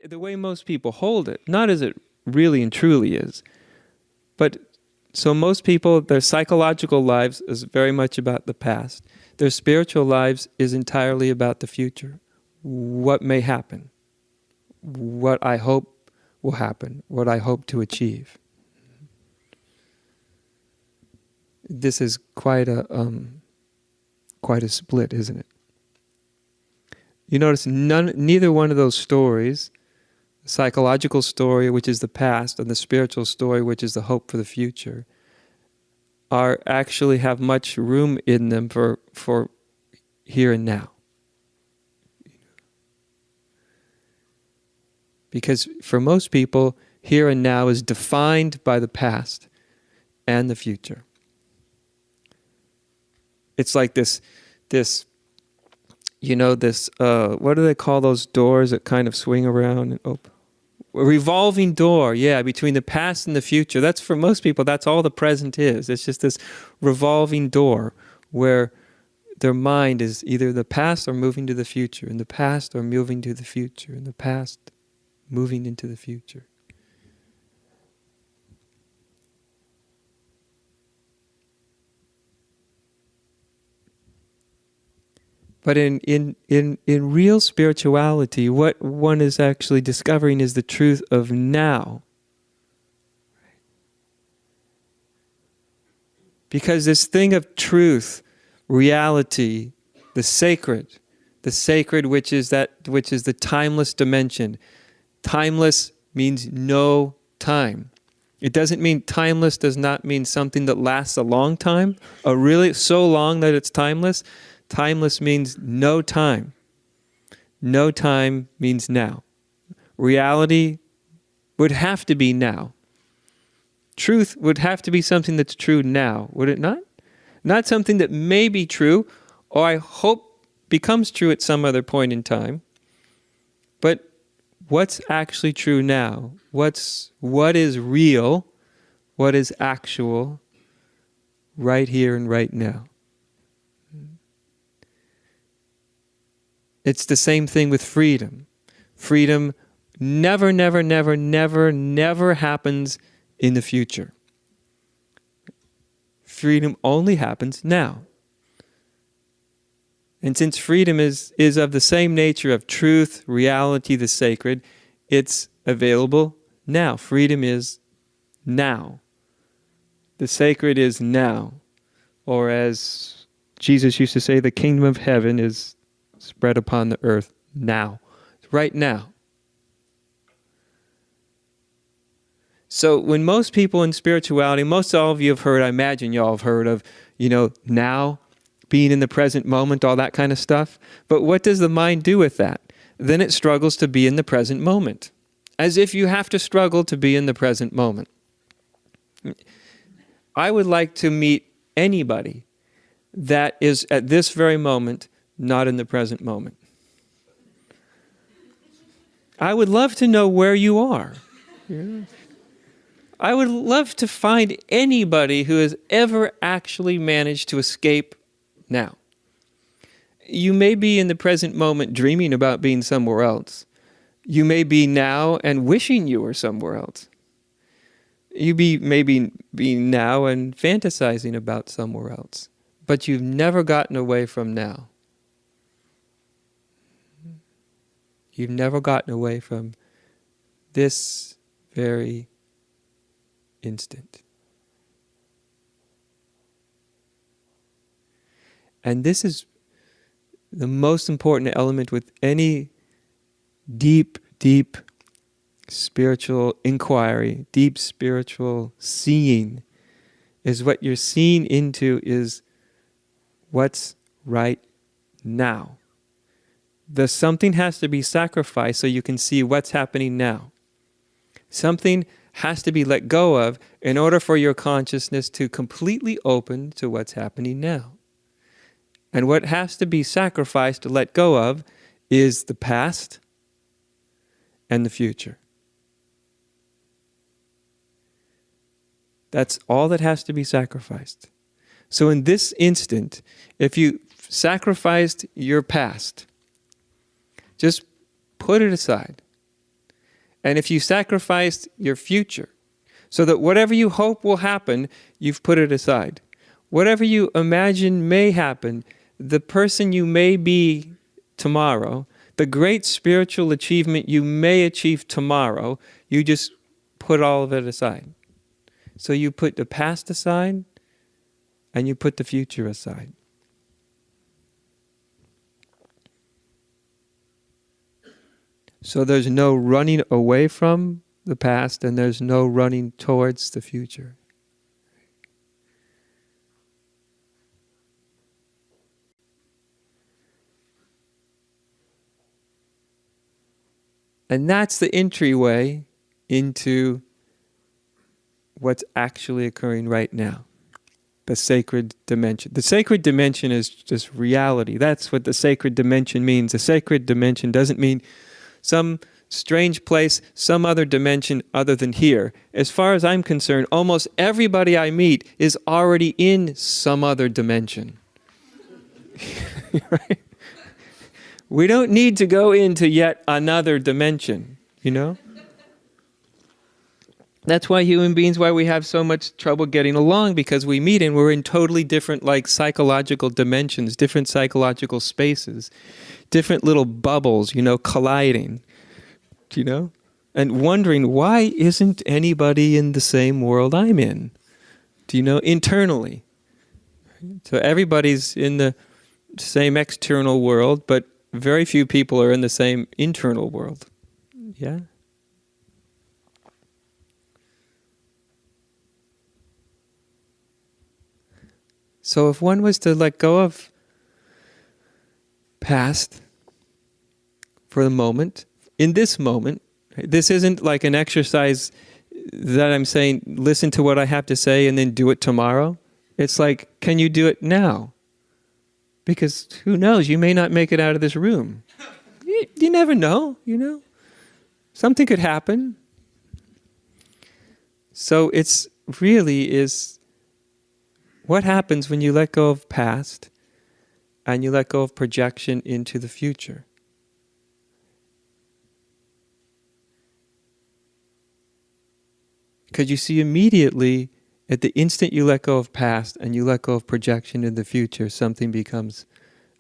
The way most people hold it, not as it really and truly is, but so most people, their psychological lives is very much about the past. Their spiritual lives is entirely about the future. What may happen, what I hope will happen, what I hope to achieve. This is quite a split, isn't it? You notice neither one of those stories, the psychological story, which is the past, and the spiritual story, which is the hope for the future, are actually have much room in them for here and now. Because for most people, here and now is defined by the past and the future. It's like this, what do they call those doors that kind of swing around and open? A revolving door, yeah, between the past and the future. That's, for most people, that's all the present is. It's just this revolving door where their mind is either the past or moving to the future, and the past or moving to the future, and the past moving into the future. But in real spirituality, what one is actually discovering is the truth of now. Because this thing of truth, reality, the sacred which is the timeless dimension. Timeless means no time. It doesn't mean timeless does not mean something that lasts a long time, or really so long that it's timeless. Timeless means no time. No time means now. Reality would have to be now. Truth would have to be something that's true now, would it not? Not something that may be true, or I hope becomes true at some other point in time. But what's actually true now? What is real? What is actual? Right here and right now. It's the same thing with freedom. Freedom never happens in the future. Freedom only happens now. And since freedom is of the same nature of truth, reality, the sacred, it's available now. Freedom is now. The sacred is now. Or as Jesus used to say, the kingdom of heaven is spread upon the earth now. Right now. So when most people in spirituality, most all of you have heard, I imagine you all have heard of, now, being in the present moment, all that kind of stuff. But what does the mind do with that? Then it struggles to be in the present moment. As if you have to struggle to be in the present moment. I would like to meet anybody that is at this very moment not in the present moment. I would love to know where you are. Yeah. I would love to find anybody who has ever actually managed to escape now. You may be in the present moment dreaming about being somewhere else. You may be now and wishing you were somewhere else. You maybe be now and fantasizing about somewhere else. But you've never gotten away from now. You've never gotten away from this very instant. And this is the most important element with any deep spiritual inquiry, deep spiritual seeing, is what you're seeing into is what's right now. Something has to be sacrificed so you can see what's happening now. Something has to be let go of in order for your consciousness to completely open to what's happening now. And what has to be sacrificed to let go of is the past and the future. That's all that has to be sacrificed. So in this instant, if you sacrificed your past, just put it aside. And if you sacrificed your future, so that whatever you hope will happen, you've put it aside. Whatever you imagine may happen, the person you may be tomorrow, the great spiritual achievement you may achieve tomorrow, you just put all of it aside. So you put the past aside and you put the future aside. So there's no running away from the past and there's no running towards the future. And that's the entryway into what's actually occurring right now. The sacred dimension. The sacred dimension is just reality. That's what the sacred dimension means. The sacred dimension doesn't mean some strange place, some other dimension other than here. As far as I'm concerned, almost everybody I meet is already in some other dimension. Right? We don't need to go into yet another dimension, you know? That's why human beings, why we have so much trouble getting along, because we meet and we're in totally different psychological dimensions, different psychological spaces, different little bubbles, colliding, and wondering, why isn't anybody in the same world I'm in? Internally. So everybody's in the same external world, but very few people are in the same internal world. Yeah? So if one was to let go of past for the moment, in this moment, this isn't like an exercise that I'm saying, listen to what I have to say and then do it tomorrow. It's like, can you do it now? Because who knows, you may not make it out of this room. You never know, Something could happen. So it's really is what happens when you let go of past and you let go of projection into the future. Because you see immediately, at the instant you let go of past and you let go of projection in the future, something becomes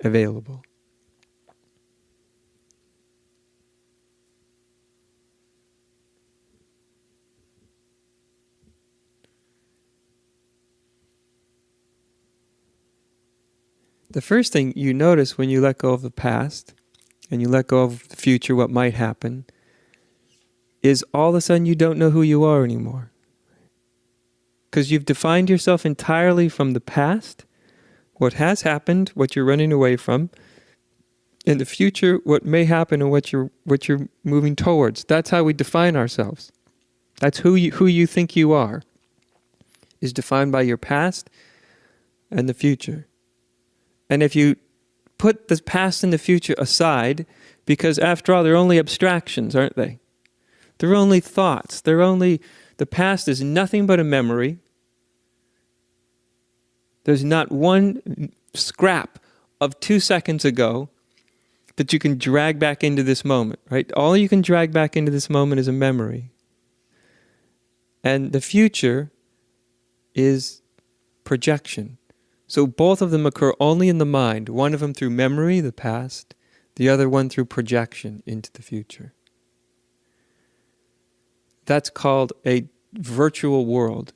available. The first thing you notice when you let go of the past and you let go of the future, what might happen, is all of a sudden you don't know who you are anymore. Because you've defined yourself entirely from the past, what has happened, what you're running away from, in the future, what may happen and what you're moving towards. That's how we define ourselves. That's who you think you are, is defined by your past and the future. And if you put the past and the future aside, because after all, they're only abstractions, aren't they? They're only thoughts. The past is nothing but a memory. There's not one scrap of 2 seconds ago that you can drag back into this moment, right? All you can drag back into this moment is a memory. And the future is projection. So both of them occur only in the mind, one of them through memory, the past, the other one through projection into the future. That's called a virtual world.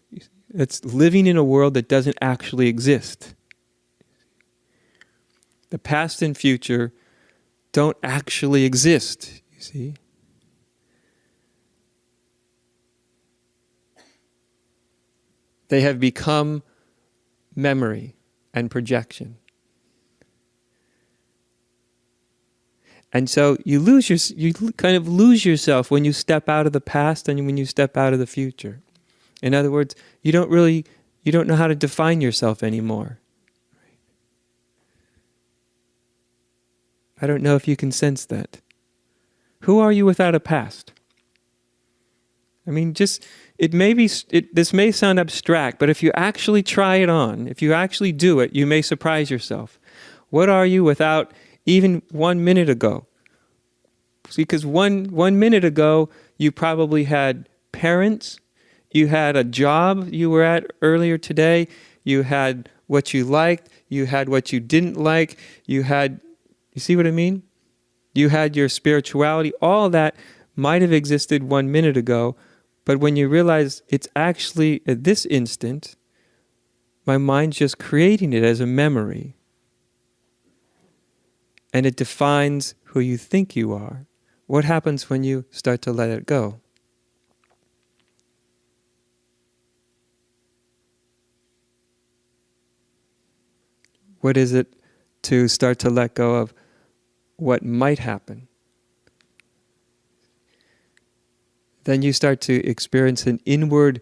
It's living in a world that doesn't actually exist. The past and future don't actually exist, you see. They have become memory and projection. And so you kind of lose yourself when you step out of the past and when you step out of the future. In other words, you don't know how to define yourself anymore. I don't know if you can sense that. Who are you without a past? I mean, this may sound abstract, but if you actually try it on, if you actually do it, you may surprise yourself. What are you without even 1 minute ago? See, because one minute ago, You probably had parents. You had a job you were at earlier today. You had what you liked. You had what you didn't like. You see what I mean? You had your spirituality. All that might have existed 1 minute ago, but when you realize it's actually at this instant, my mind's just creating it as a memory. And it defines who you think you are. What happens when you start to let it go? What is it to start to let go of what might happen? Then you start to experience an inward,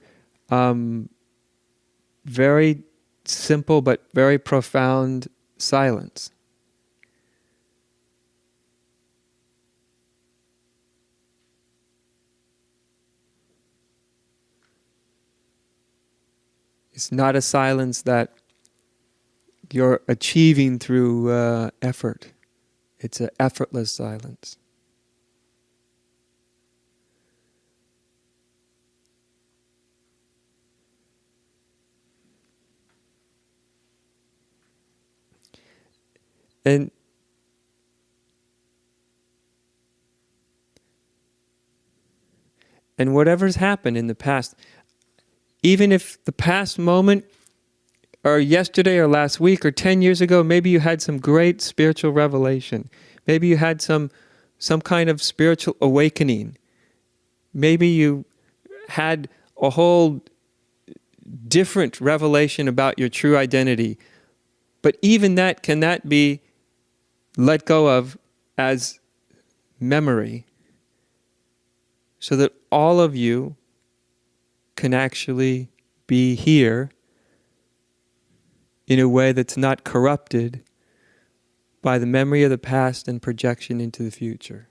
very simple but very profound silence. It's not a silence that you're achieving through effort. It's an effortless silence. And whatever's happened in the past, even if the past moment or yesterday or last week or 10 years ago, maybe you had some great spiritual revelation. Maybe you had some kind of spiritual awakening. Maybe you had a whole different revelation about your true identity. But even that, can that be let go of as memory so that all of you can actually be here in a way that's not corrupted by the memory of the past and projection into the future?